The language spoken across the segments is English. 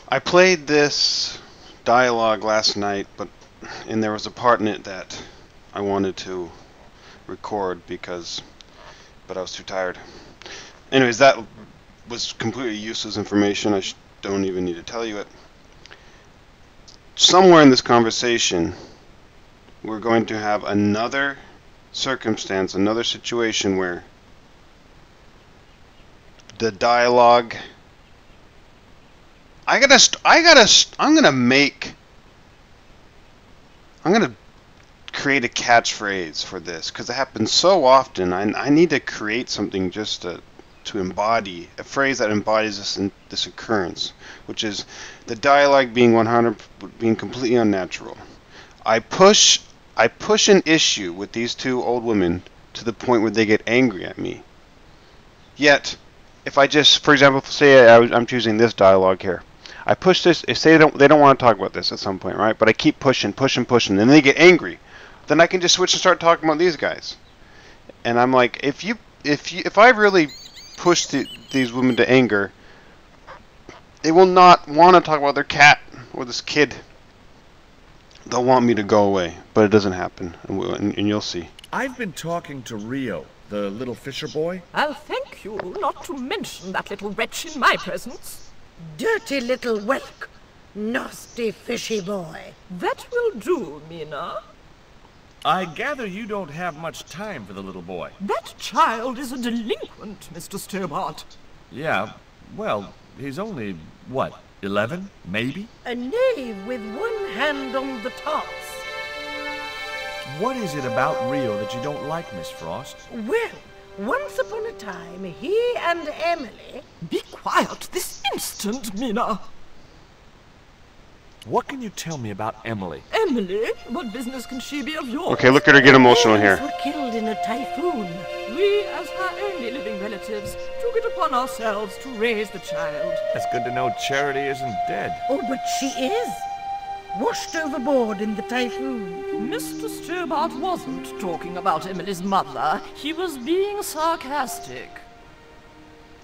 I played this dialogue last night, and there was a part in it that I wanted to record but I was too tired. Anyways, that was completely useless information. I don't even need to tell you it. Somewhere in this conversation, we're going to have another circumstance, another situation where the dialogue. I'm gonna create a catchphrase for this because it happens so often. I need to create something just to embody a phrase that embodies this occurrence, which is the dialogue being completely unnatural. I push an issue with these two old women to the point where they get angry at me. Yet, if I just, for example, say I'm choosing this dialogue here. I push this. If they don't want to talk about this at some point, right? But I keep pushing, and then they get angry. Then I can just switch and start talking about these guys. And I'm like, if I really push these women to anger, they will not want to talk about their cat or this kid. They'll want me to go away, but it doesn't happen, and you'll see. I've been talking to Rio, the little fisher boy. I'll thank you not to mention that little wretch in my presence. Dirty little whelk. Nasty fishy boy. That will do, Mina. I gather you don't have much time for the little boy. That child is a delinquent, Mr. Stobart. Yeah, well, he's only, what, 11, maybe? A knave with one hand on the toss. What is it about Rio that you don't like, Miss Frost? Well, once upon a time, he and Emily... Be quiet this instant, Mina. What can you tell me about Emily? Emily? What business can she be of yours? Okay, look at her get emotional here. Were killed in a typhoon. We, as her only living relatives, took it upon ourselves to raise the child. That's good to know Charity isn't dead. Oh, but she is. Washed overboard in the typhoon. Mr. Stobart wasn't talking about Emily's mother. He was being sarcastic.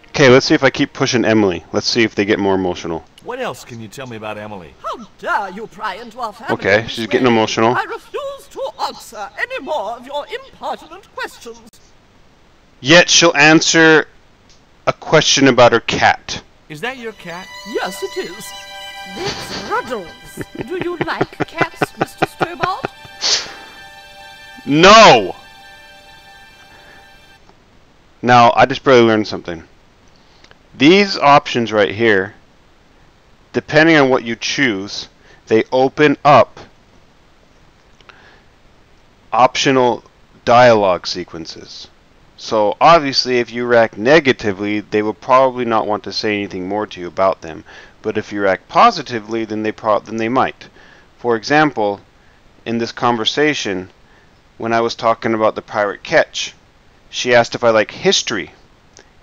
Okay, let's see if I keep pushing Emily. Let's see if they get more emotional. What else can you tell me about Emily? How dare you pry into our family? Okay, she's getting emotional. I refuse to answer any more of your impertinent questions. Yet she'll answer a question about her cat. Is that your cat? Yes, it is. That's Ruddles. Do you like cats, Mr. Stobart? No! Now, I just barely learned something. These options right here, depending on what you choose, they open up optional dialogue sequences. So obviously if you react negatively, they will probably not want to say anything more to you about them. But if you react positively, then they might. For example, in this conversation, when I was talking about the pirate catch, she asked if I like history.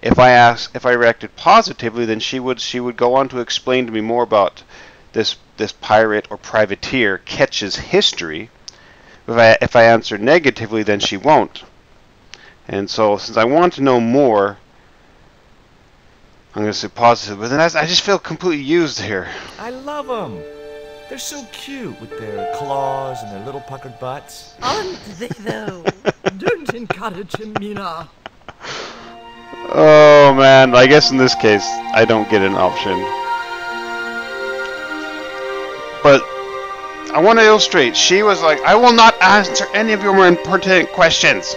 If I reacted positively, then she would go on to explain to me more about this pirate or privateer Ketch's history. If I answer negatively, then she won't. And so, since I want to know more, I'm going to say positive. But then I just feel completely used here. I love them. They're so cute with their claws and their little puckered butts. Aren't they, though? Don't encourage him, Mina. Oh man, I guess in this case I don't get an option. But I want to illustrate, she was like, I will not answer any of your more important questions.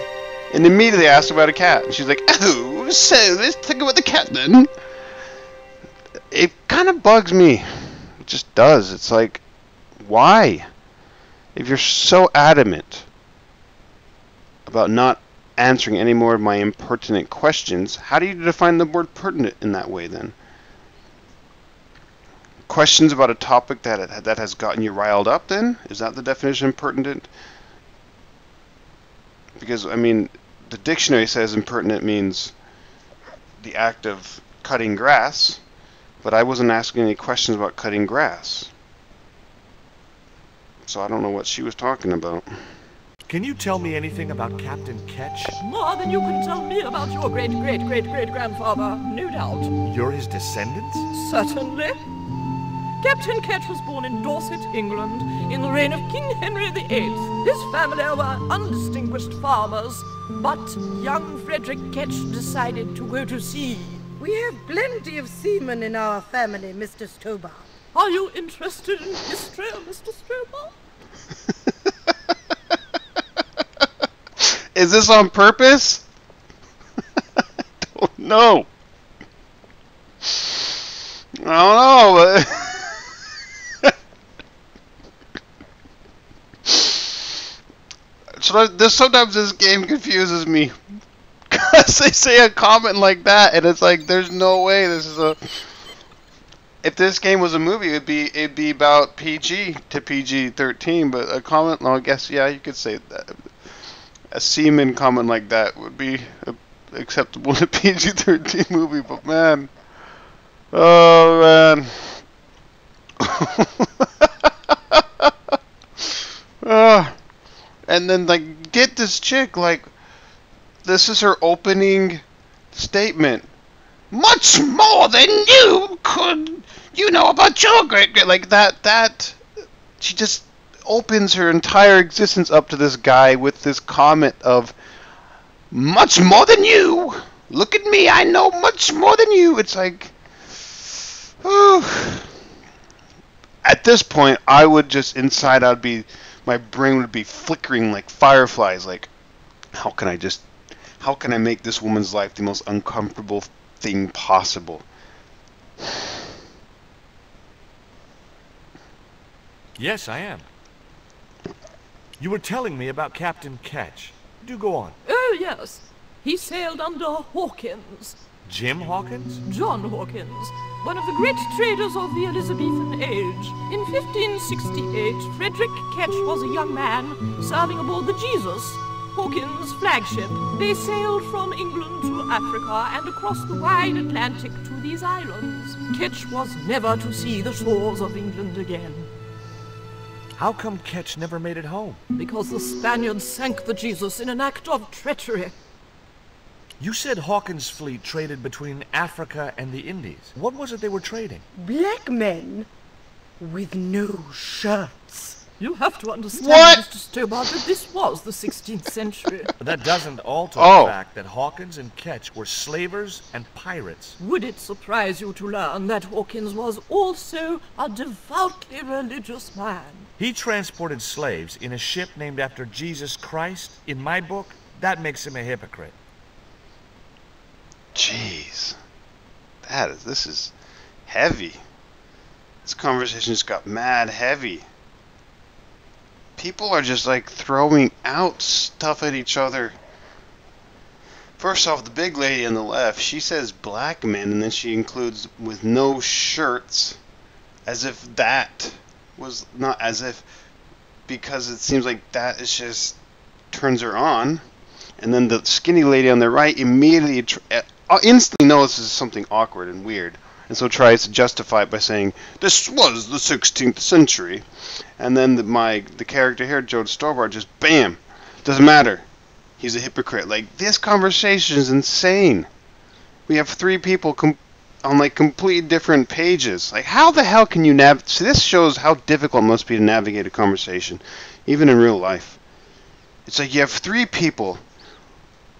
And immediately asked about a cat. And she's like, oh, so let's talk about the cat then. It kind of bugs me. It just does. It's like, why? If you're so adamant about not answering any more of my impertinent questions, how do you define the word pertinent in that way then? Questions about a topic that has gotten you riled up then? Is that the definition of impertinent? Because, I mean, the dictionary says impertinent means the act of cutting grass, but I wasn't asking any questions about cutting grass. So I don't know what she was talking about. Can you tell me anything about Captain Ketch? More than you can tell me about your great-great-great-great-grandfather, no doubt. You're his descendants? Certainly. Captain Ketch was born in Dorset, England, in the reign of King Henry VIII. His family were undistinguished farmers, but young Frederick Ketch decided to go to sea. We have plenty of seamen in our family, Mr. Stobart. Are you interested in history, Mr. Stobart? Is this on purpose? I don't know. I don't know. Sometimes this game confuses me. Because they say a comment like that, and it's like, there's no way this is a... If this game was a movie, it'd be about PG to PG-13, but a comment, well, I guess, yeah, you could say that. A seaman comment like that would be acceptable in a PG-13 movie, but man... Oh, man. And then, like, get this chick, like, this is her opening statement. Much more than you could, about your great, like, that, she just opens her entire existence up to this guy with this comment of, much more than you. Look at me, I know much more than you. It's like, at this point, I would just, inside, my brain would be flickering like fireflies, like, how can I make this woman's life the most uncomfortable thing possible? Yes, I am. You were telling me about Captain Ketch. Do go on. Oh, yes. He sailed under Hawkins. Jim Hawkins? John Hawkins, one of the great traders of the Elizabethan age. In 1568, Frederick Ketch was a young man serving aboard the Jesus, Hawkins' flagship. They sailed from England to Africa and across the wide Atlantic to these islands. Ketch was never to see the shores of England again. How come Ketch never made it home? Because the Spaniards sank the Jesus in an act of treachery. You said Hawkins' fleet traded between Africa and the Indies. What was it they were trading? Black men with no shirts. You have to understand, What? Mr. Stobart, that this was the 16th century. But that doesn't alter the fact that Hawkins and Ketch were slavers and pirates. Would it surprise you to learn that Hawkins was also a devoutly religious man? He transported slaves in a ship named after Jesus Christ. In my book, that makes him a hypocrite. Jeez. This is heavy. This conversation just got mad heavy. People are just like throwing out stuff at each other. First off, the big lady on the left, she says black men, and then she includes with no shirts, as if that was not, as if, because it seems like that is just turns her on. And then the skinny lady on the right immediately instantly knows this is something awkward and weird, and so tries to justify it by saying, this was the 16th century. And then the character here, Joe Stobart, just bam, doesn't matter. He's a hypocrite. Like, this conversation is insane. We have three people on like completely different pages. Like, how the hell can you see, this shows how difficult it must be to navigate a conversation, even in real life. It's like you have three people.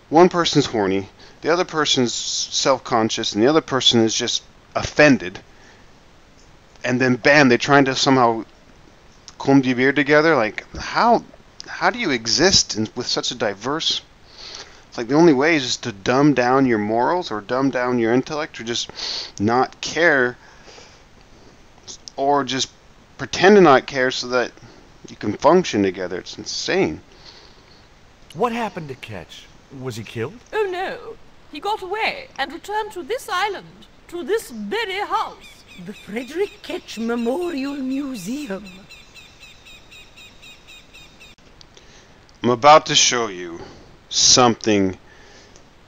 One person's horny, the other person's self-conscious, and the other person is just offended. And then bam, they're trying to somehow convivere together. Like, how do you exist with such a diverse... It's like the only way is just to dumb down your morals or dumb down your intellect or just not care or just pretend to not care so that you can function together. It's insane. What happened to Ketch? Was he killed? Oh no, he got away and returned to this island, to this very house. The Frederick Ketch Memorial Museum. I'm about to show you something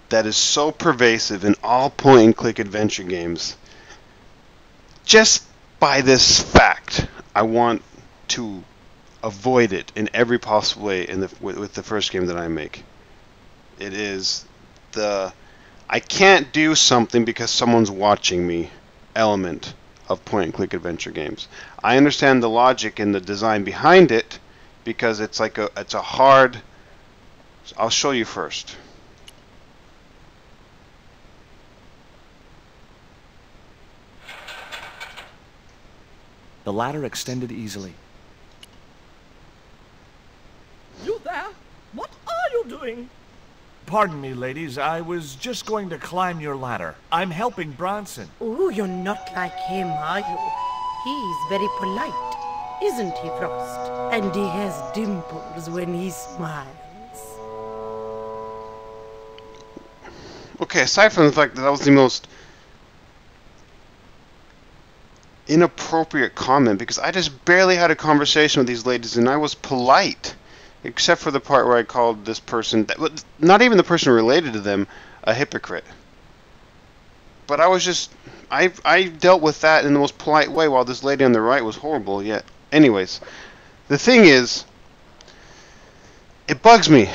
that is so pervasive in all point-and-click adventure games. Just by this fact, I want to avoid it in every possible way with the first game that I make. It is the I can't do something because someone's watching me element of point-and-click adventure games. I understand the logic and the design behind it because it's like it's a hard. I'll show you first. The ladder extended easily. You there? What are you doing? Pardon me, ladies. I was just going to climb your ladder. I'm helping Bronson. Oh, you're not like him, are you? He's very polite, isn't he, Frost? And he has dimples when he smiles. Okay, aside from the fact that was the most inappropriate comment, because I just barely had a conversation with these ladies and I was polite, except for the part where I called this person, not even the person related to them, a hypocrite. But I was just, I dealt with that in the most polite way while this lady on the right was horrible. Yet, anyways, the thing is, it bugs me.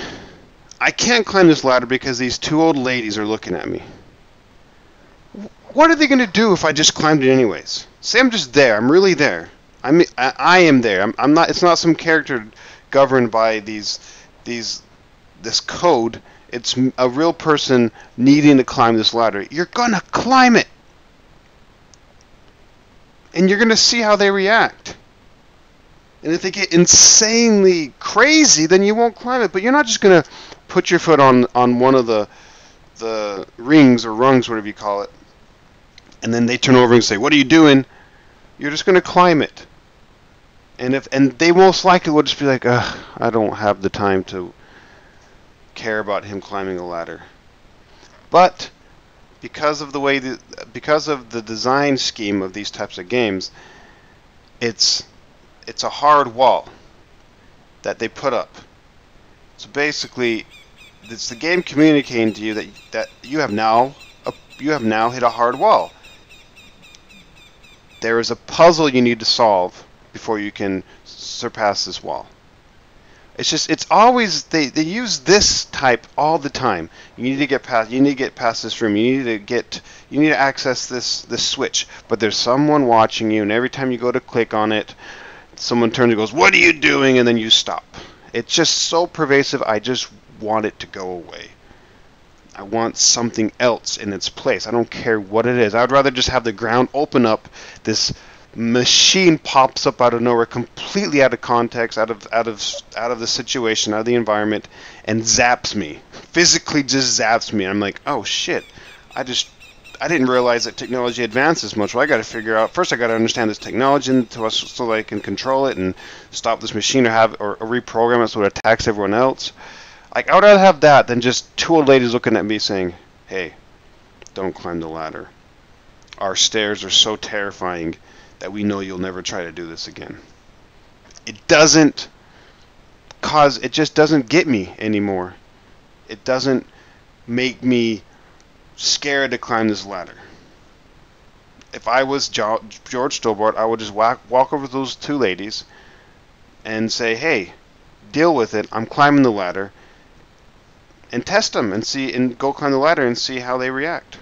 I can't climb this ladder because these two old ladies are looking at me. What are they going to do if I just climbed it anyways? Say I'm just there. I'm really there. I am there. I'm not. It's not some character governed by this code. It's a real person needing to climb this ladder. You're gonna climb it, and you're gonna see how they react. And if they get insanely crazy, then you won't climb it. But you're not just gonna put your foot on one of the rings or rungs, whatever you call it, and then they turn over and say, "What are you doing?" You're just gonna climb it. And they most likely will just be like, "Ugh, I don't have the time to care about him climbing a ladder." But because of the design scheme of these types of games, it's a hard wall that they put up. So basically, it's the game communicating to you that you have now hit a hard wall. There is a puzzle you need to solve before you can surpass this wall. It's always they use this type all the time. You need to get past this room. You need to access this switch. But there's someone watching you, and every time you go to click on it, someone turns and goes, "What are you doing?" and then you stop. It's just so pervasive. I just want it to go away. I want something else in its place. I don't care what it is. I would rather just have the ground open up. This machine pops up out of nowhere, completely out of context, out of the situation, out of the environment, and zaps me. Physically just zaps me. I'm like, oh shit! I didn't realize that technology advanced this much. Well, I got to figure out first. I got to understand this technology so that I can control it and stop this machine or reprogram it so it attacks everyone else. Like, I would rather have that than just two old ladies looking at me saying, "Hey, don't climb the ladder. Our stairs are so terrifying that we know you'll never try to do this again." It just doesn't get me anymore. It doesn't make me scared to climb this ladder. If I was George Stobart, I would just walk over to those two ladies and say, "Hey, deal with it. I'm climbing the ladder." And test them and go climb the ladder and see how they react.